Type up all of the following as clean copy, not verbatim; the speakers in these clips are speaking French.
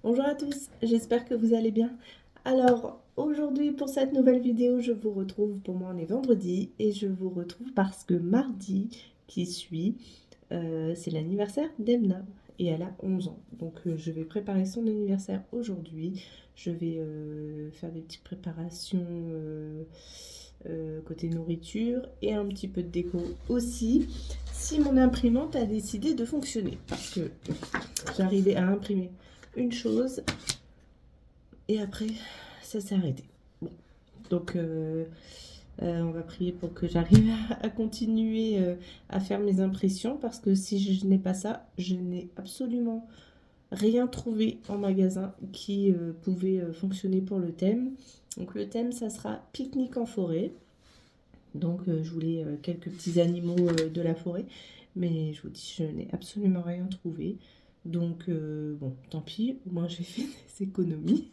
Bonjour à tous, j'espère que vous allez bien. Alors, aujourd'hui pour cette nouvelle vidéo, je vous retrouve, pour moi on est vendredi, et je vous retrouve parce que mardi qui suit, c'est l'anniversaire d'Emna, et elle a 11 ans. Donc je vais préparer son anniversaire aujourd'hui, je vais faire des petites préparations côté nourriture, et un petit peu de déco aussi, si mon imprimante a décidé de fonctionner, parce que j'arrivais à imprimer une chose et après ça s'est arrêté. Bon. Donc on va prier pour que j'arrive à continuer à faire mes impressions, parce que si je n'ai pas ça, je n'ai absolument rien trouvé en magasin qui pouvait fonctionner pour le thème. Donc le thème, ça sera pique-nique en forêt. Donc je voulais quelques petits animaux de la forêt, mais je vous dis, je n'ai absolument rien trouvé. Donc bon, tant pis, au moins j'ai fait des économies.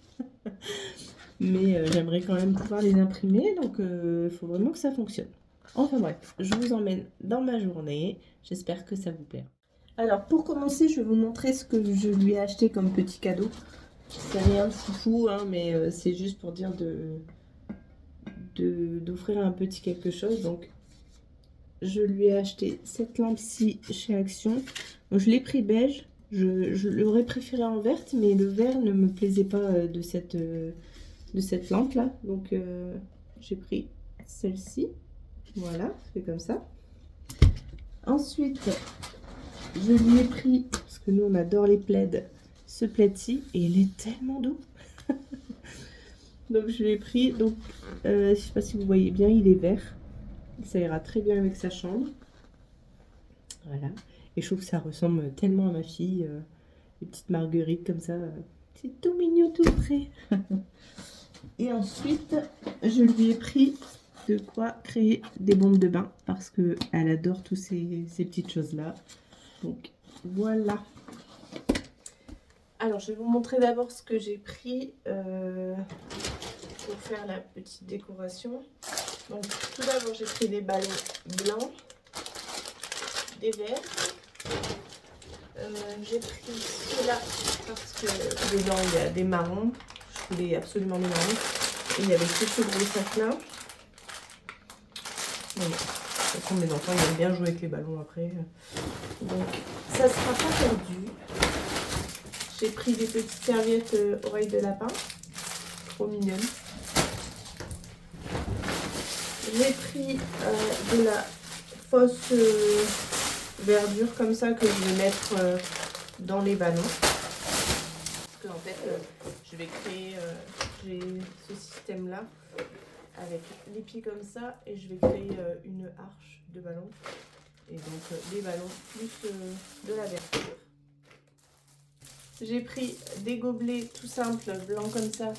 Mais j'aimerais quand même pouvoir les imprimer, donc il faut vraiment que ça fonctionne. Enfin bref, je vous emmène dans ma journée, j'espère que ça vous plaira. Alors pour commencer, je vais vous montrer ce que je lui ai acheté comme petit cadeau. C'est rien de foufou, hein, mais c'est juste pour dire d'offrir un petit quelque chose. Donc je lui ai acheté cette lampe-ci chez Action. Donc, je l'ai pris beige. Je l'aurais préféré en verte, mais le vert ne me plaisait pas de cette lampe là. Donc j'ai pris celle-ci. Voilà, c'est comme ça. Ensuite, je lui ai pris, parce que nous on adore les plaids, ce plaid-ci, et il est tellement doux. Donc je l'ai pris. Donc je ne sais pas si vous voyez bien, il est vert. Ça ira très bien avec sa chambre. Voilà. Et je trouve que ça ressemble tellement à ma fille. Les petites marguerites comme ça. C'est tout mignon, tout frais. Et ensuite, je lui ai pris de quoi créer des bombes de bain, parce qu'elle adore toutes ces petites choses-là. Donc voilà. Alors, je vais vous montrer d'abord ce que j'ai pris pour faire la petite décoration. Donc, tout d'abord, j'ai pris des ballons blancs, des verts. J'ai pris ceux-là parce que dedans il y a des marrons. Je voulais absolument des marrons. Et il y avait ce gros sac-là. Mais bon, de toute façon, mes enfants ils aiment bien jouer avec les ballons après. Donc, ça sera pas perdu. J'ai pris des petites serviettes oreilles de lapin. Trop mignonnes. J'ai pris de la fausse verdure comme ça que je vais mettre dans les ballons. Parce que en fait, je vais créer j'ai ce système-là avec les pieds comme ça, et je vais créer une arche de ballons. Et donc des ballons plus de la verdure. J'ai pris des gobelets tout simples, blancs comme ça.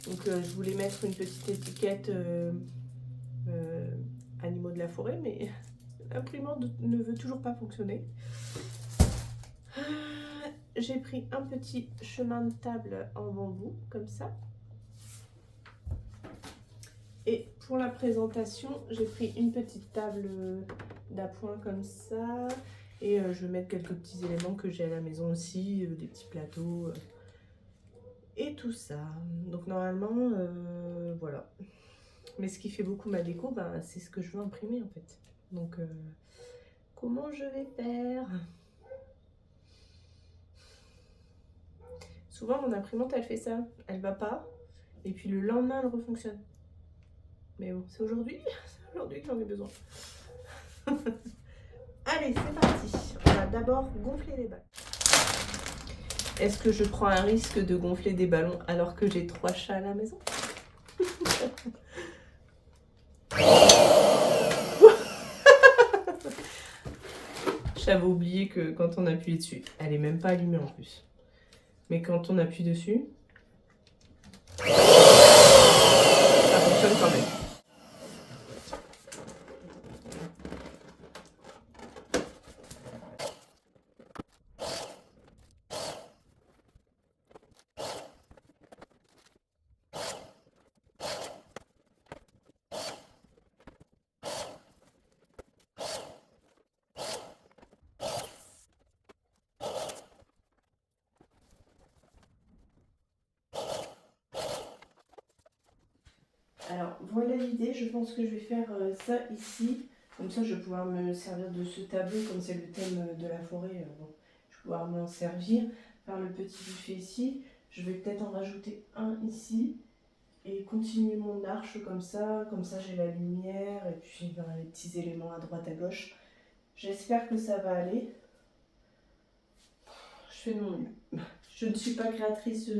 Donc je voulais mettre une petite étiquette animaux de la forêt, mais l'imprimante ne veut toujours pas fonctionner. J'ai pris un petit chemin de table en bambou, comme ça. Et pour la présentation, j'ai pris une petite table d'appoint comme ça. Et je vais mettre quelques petits éléments que j'ai à la maison aussi, des petits plateaux et tout ça. Donc normalement, voilà. Mais ce qui fait beaucoup ma déco, ben, c'est ce que je veux imprimer en fait. Donc comment je vais faire? Souvent mon imprimante elle fait ça, elle va pas, et puis le lendemain elle refonctionne. Mais bon, c'est aujourd'hui que j'en ai besoin. Allez, c'est parti. On va d'abord gonfler les ballons. Est-ce que je prends un risque de gonfler des ballons alors que j'ai 3 chats à la maison? J'avais oublié que quand on appuie dessus, elle est même pas allumée en plus. Mais quand on appuie dessus, ça fonctionne quand même. Alors voilà l'idée, je pense que je vais faire ça ici. Comme ça je vais pouvoir me servir de ce tableau, comme c'est le thème de la forêt. Bon, je vais pouvoir m'en servir, faire le petit buffet ici. Je vais peut-être en rajouter un ici et continuer mon arche comme ça j'ai la lumière et puis ben, les petits éléments à droite à gauche. J'espère que ça va aller. Je fais de mon mieux. Je ne suis pas créatrice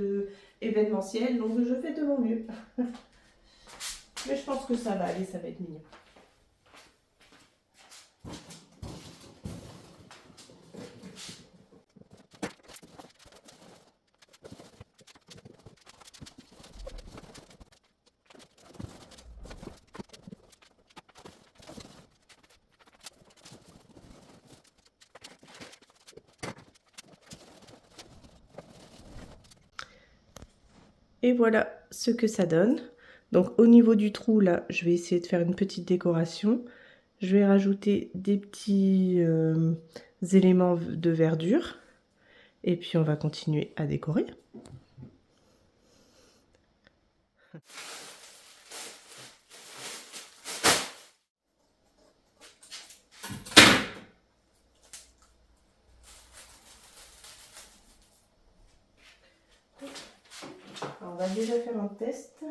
événementielle, donc je fais de mon mieux. Mais je pense que ça va aller, ça va être mignon. Et voilà ce que ça donne. Donc au niveau du trou, là, je vais essayer de faire une petite décoration. Je vais rajouter des petits éléments de verdure. Et puis on va continuer à décorer. Alors, on va déjà faire un test.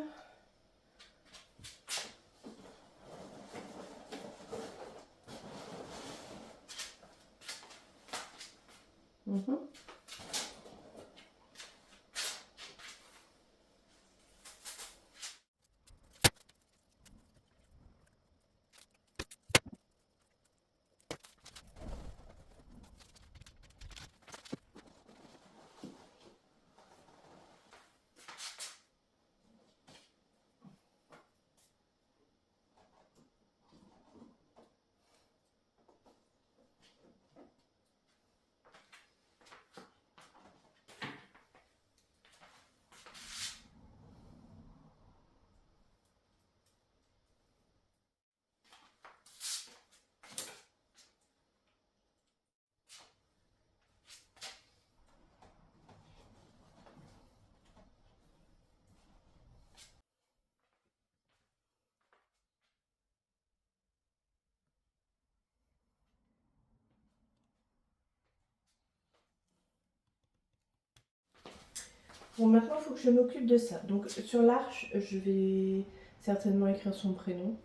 Bon, maintenant, il faut que je m'occupe de ça. Donc, sur l'arche, je vais certainement écrire son prénom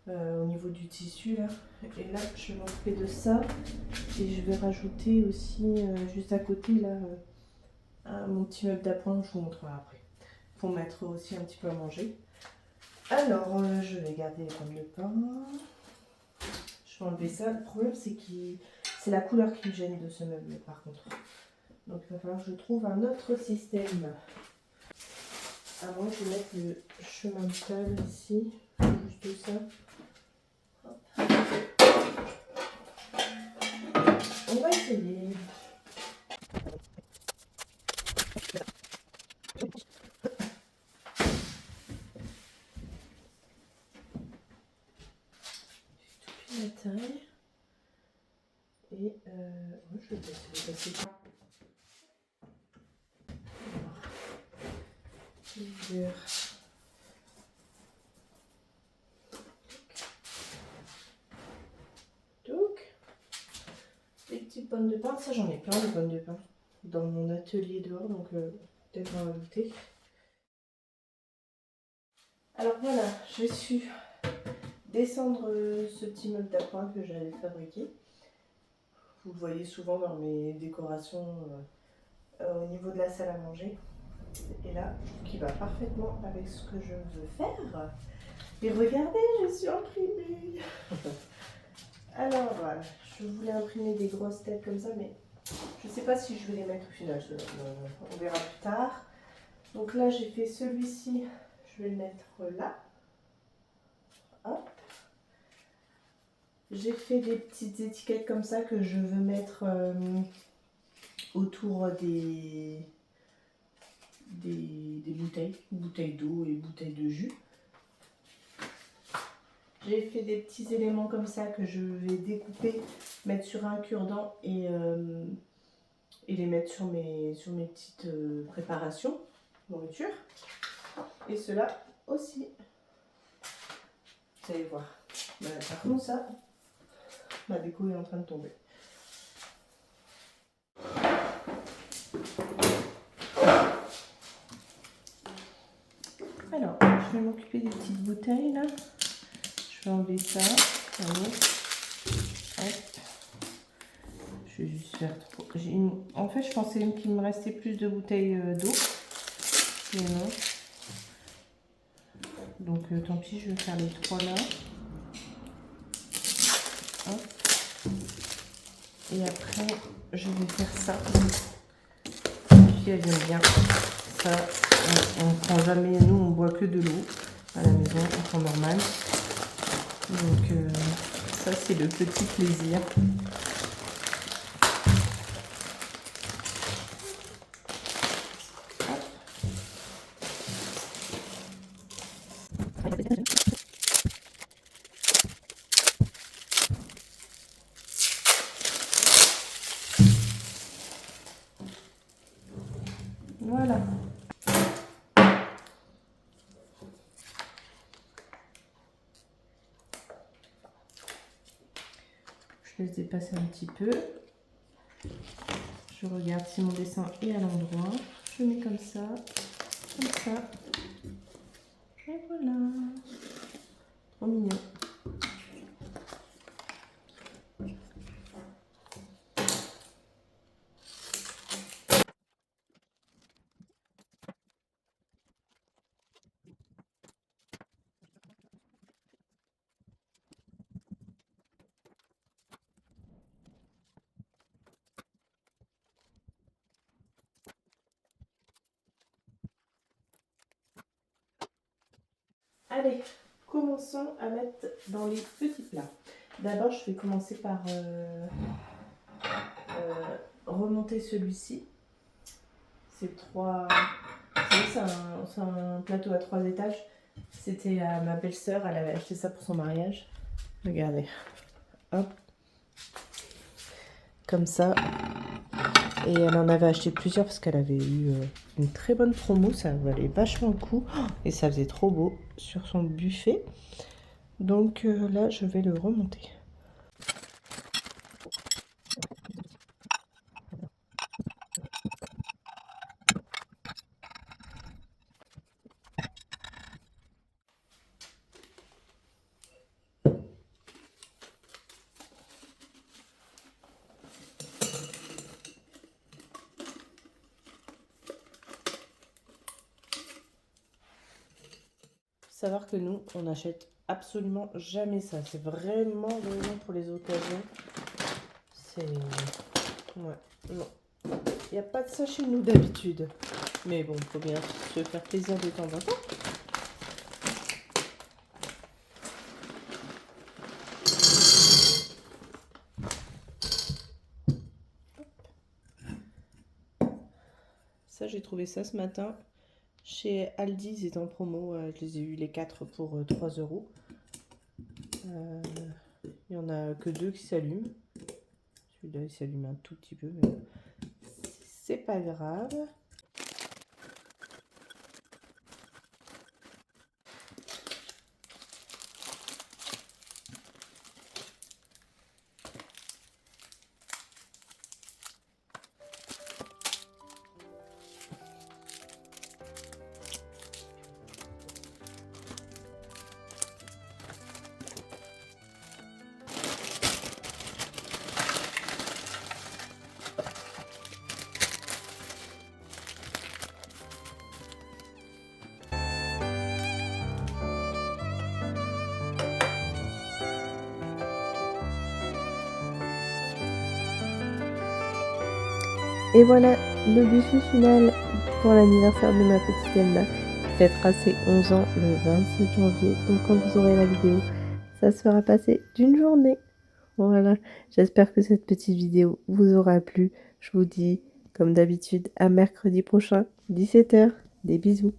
au niveau du tissu, là. Et là, je vais m'occuper de ça. Et je vais rajouter aussi, juste à côté, là, mon petit meuble d'appoint. Je vous montrerai après. Pour mettre aussi un petit peu à manger. Alors, je vais garder les pommes de pain. Je vais enlever ça. Le problème, c'est que c'est la couleur qui me gêne de ce meuble, par contre. Donc, il va falloir que je trouve un autre système. À moins que je mette le chemin de table ici, juste ça. Hop. On va essayer. J'ai tout la taille. Et je vais passer par plusieurs. Donc, les petites pommes de pain, ça j'en ai plein de pommes de pain dans mon atelier dehors, donc peut-être en rajouter. Alors voilà, je suis descendre ce petit meuble d'appoint que j'avais fabriqué. Vous le voyez souvent dans mes décorations au niveau de la salle à manger. Et là, qui va parfaitement avec ce que je veux faire. Et regardez, je suis imprimée. Alors, je voulais imprimer des grosses têtes comme ça, mais je ne sais pas si je vais les mettre au final. On verra plus tard. Donc là, j'ai fait celui-ci. Je vais le mettre là. Hop. J'ai fait des petites étiquettes comme ça que je veux mettre autour des bouteilles d'eau et bouteilles de jus. J'ai fait des petits éléments comme ça que je vais découper, mettre sur un cure-dent et les mettre sur mes petites préparations nourriture. Et cela aussi. Vous allez voir. Par contre, ça, ma déco est en train de tomber. Alors, je vais m'occuper des petites bouteilles là. Je vais enlever ça. Allez. Hop. Je vais juste faire trop. En fait, je pensais qu'il me restait plus de bouteilles d'eau. Mais non. Donc, tant pis, je vais faire les 3 là. Hop. Et après, je vais faire ça. Puis elle aime bien. Ça, on ne prend jamais. Nous, on boit que de l'eau à la maison, en temps normal. Donc, ça, c'est le petit plaisir. Voilà. Je laisse dépasser un petit peu. Je regarde si mon dessin est à l'endroit. Je mets comme ça. Et voilà. Trop mignon. Allez, commençons à mettre dans les petits plats. D'abord, je vais commencer par remonter celui-ci. C'est 3... C'est un plateau à 3 étages. C'était à ma belle-sœur, elle avait acheté ça pour son mariage. Regardez. Hop. Comme ça. Et elle en avait acheté plusieurs parce qu'elle avait eu une très bonne promo. Ça valait vachement le coup. Et ça faisait trop beau sur son buffet. Donc là, je vais le remonter. Savoir que nous, on n'achète absolument jamais ça. C'est vraiment pour les occasions. C'est... Ouais, non. Il n'y a pas de ça chez nous d'habitude. Mais bon, il faut bien se faire plaisir de temps en temps. Ça, j'ai trouvé ça ce matin. Chez Aldi, ils étaient en promo. Je les ai eu les 4 pour 3 €. Il n'y en a que 2 qui s'allument. Celui-là, il s'allume un tout petit peu, mais c'est pas grave. Et voilà le buffet final pour l'anniversaire de ma petite Elna qui fêtera ses 11 ans le 27 janvier. Donc quand vous aurez la vidéo, ça sera passé d'une journée. Voilà, j'espère que cette petite vidéo vous aura plu. Je vous dis, comme d'habitude, à mercredi prochain, 17 h. Des bisous.